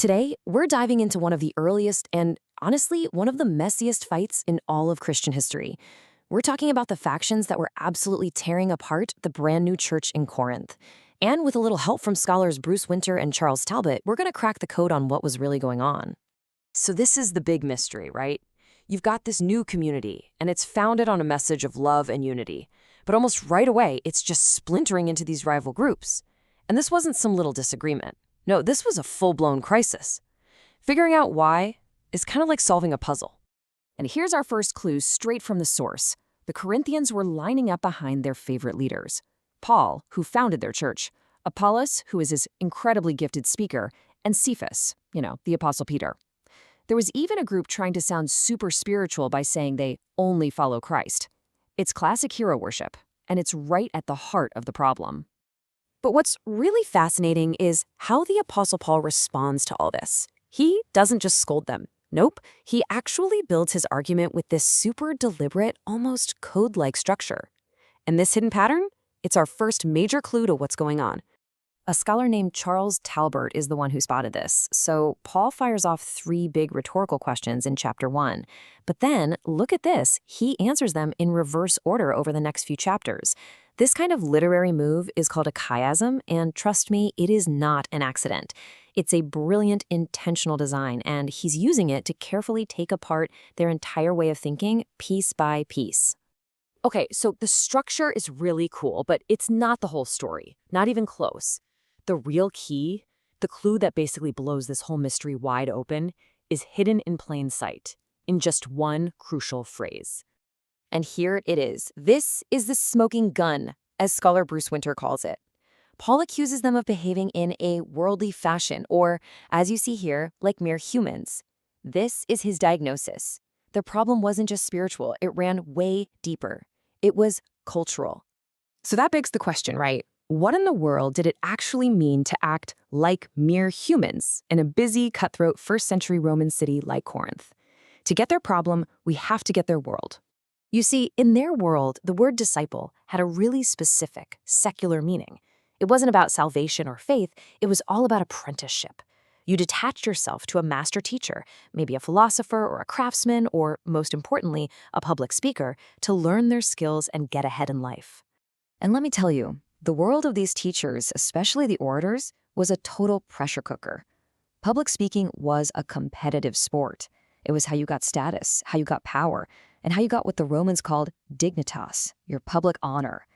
Today, we're diving into one of the earliest and, honestly, one of the messiest fights in all of Christian history. We're talking about the factions that were absolutely tearing apart the brand new church in Corinth. And with a little help from scholars Bruce Winter and Charles Talbot, we're going to crack the code on what was really going on. So this is the big mystery, right? You've got this new community, and it's founded on a message of love and unity. But almost right away, it's just splintering into these rival groups. And this wasn't some little disagreement. No, this was a full-blown crisis. Figuring out why is kind of like solving a puzzle. And here's our first clue straight from the source. The Corinthians were lining up behind their favorite leaders. Paul, who founded their church, Apollos, who is his incredibly gifted speaker, and Cephas, the Apostle Peter. There was even a group trying to sound super spiritual by saying they only follow Christ. It's classic hero worship, and it's right at the heart of the problem. But what's really fascinating is how the Apostle Paul responds to all this. He doesn't just scold them. Nope, he actually builds his argument with this super deliberate, almost code-like structure. And this hidden pattern? It's our first major clue to what's going on. A scholar named Charles Talbot is the one who spotted this. So Paul fires off 3 big rhetorical questions in chapter 1. But then, look at this, he answers them in reverse order over the next few chapters. This kind of literary move is called a chiasm, and trust me, it is not an accident. It's a brilliant, intentional design, and he's using it to carefully take apart their entire way of thinking piece by piece. Okay, so the structure is really cool, but it's not the whole story, not even close. The real key, the clue that basically blows this whole mystery wide open, is hidden in plain sight, in just one crucial phrase. And here it is. This is the smoking gun, as scholar Bruce Winter calls it. Paul accuses them of behaving in a worldly fashion, or, as you see here, like mere humans. This is his diagnosis. The problem wasn't just spiritual, it ran way deeper. It was cultural. So that begs the question, right? What in the world did it actually mean to act like mere humans in a busy, cutthroat first-century Roman city like Corinth? To get their problem, we have to get their world. You see, in their world, the word disciple had a really specific, secular meaning. It wasn't about salvation or faith, it was all about apprenticeship. You detached yourself to a master teacher, maybe a philosopher or a craftsman, or, most importantly, a public speaker, to learn their skills and get ahead in life. And let me tell you, the world of these teachers, especially the orators, was a total pressure cooker. Public speaking was a competitive sport. It was how you got status, how you got power, and how you got what the Romans called dignitas, your public honor.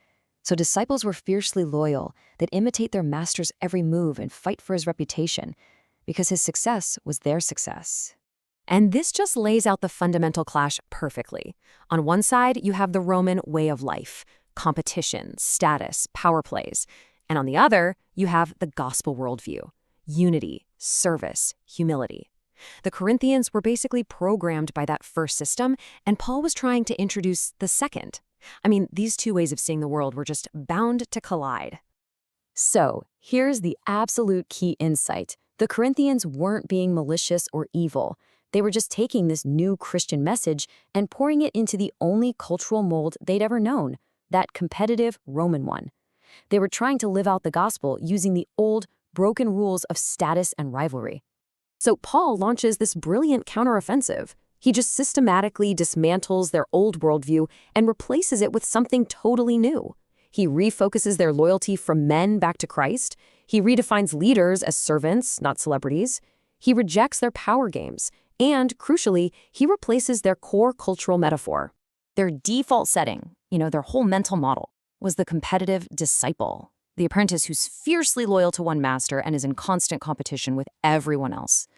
So disciples were fiercely loyal, that imitate their master's every move and fight for his reputation, because his success was their success. And this just lays out the fundamental clash perfectly. On one side, you have the Roman way of life, competition, status, power plays. And on the other, you have the gospel worldview, unity, service, humility. The Corinthians were basically programmed by that first system, and Paul was trying to introduce the second. I mean, these two ways of seeing the world were just bound to collide. So, here's the absolute key insight. The Corinthians weren't being malicious or evil. They were just taking this new Christian message and pouring it into the only cultural mold they'd ever known, that competitive Roman one. They were trying to live out the gospel using the old, broken rules of status and rivalry. So Paul launches this brilliant counteroffensive. He just systematically dismantles their old worldview and replaces it with something totally new. He refocuses their loyalty from men back to Christ. He redefines leaders as servants, not celebrities. He rejects their power games. And, crucially, he replaces their core cultural metaphor. Their default setting, their whole mental model, was the competitive disciple, the apprentice who's fiercely loyal to one master and is in constant competition with everyone else.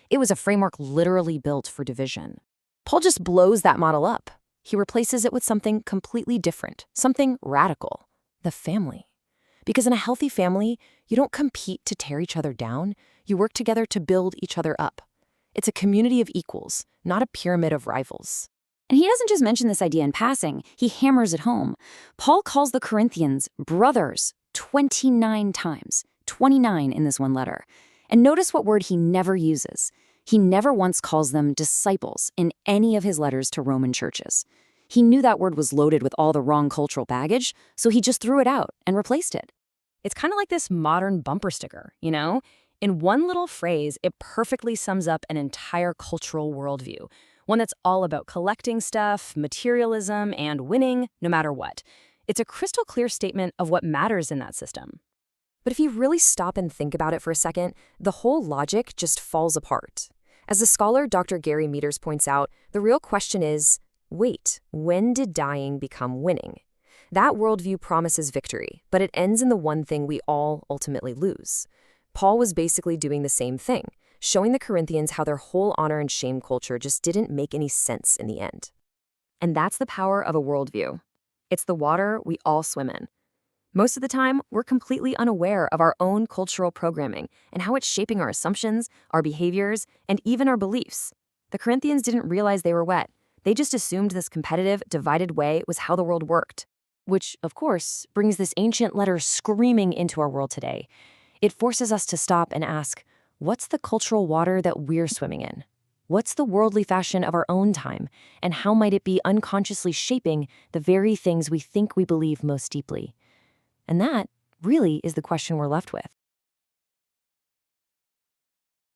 It was a framework literally built for division. Paul just blows that model up. He replaces it with something completely different, something radical, the family. Because in a healthy family, you don't compete to tear each other down, you work together to build each other up. It's a community of equals, not a pyramid of rivals. And he doesn't just mention this idea in passing, he hammers it home. Paul calls the Corinthians brothers 29 times, 29 in this one letter. And notice what word he never uses. He never once calls them disciples in any of his letters to Roman churches. He knew that word was loaded with all the wrong cultural baggage, so he just threw it out and replaced it. It's kind of like this modern bumper sticker, In one little phrase, it perfectly sums up an entire cultural worldview, one that's all about collecting stuff, materialism, and winning no matter what. It's a crystal clear statement of what matters in that system. But if you really stop and think about it for a second, the whole logic just falls apart. As the scholar Dr. Gary Meadors points out, the real question is, wait, when did dying become winning? That worldview promises victory, but it ends in the one thing we all ultimately lose. Paul was basically doing the same thing, showing the Corinthians how their whole honor and shame culture just didn't make any sense in the end. And that's the power of a worldview. It's the water we all swim in. Most of the time, we're completely unaware of our own cultural programming and how it's shaping our assumptions, our behaviors, and even our beliefs. The Corinthians didn't realize they were wet. They just assumed this competitive, divided way was how the world worked. Which, of course, brings this ancient letter screaming into our world today. It forces us to stop and ask, what's the cultural water that we're swimming in? What's the worldly fashion of our own time? And how might it be unconsciously shaping the very things we think we believe most deeply? And that really is the question we're left with.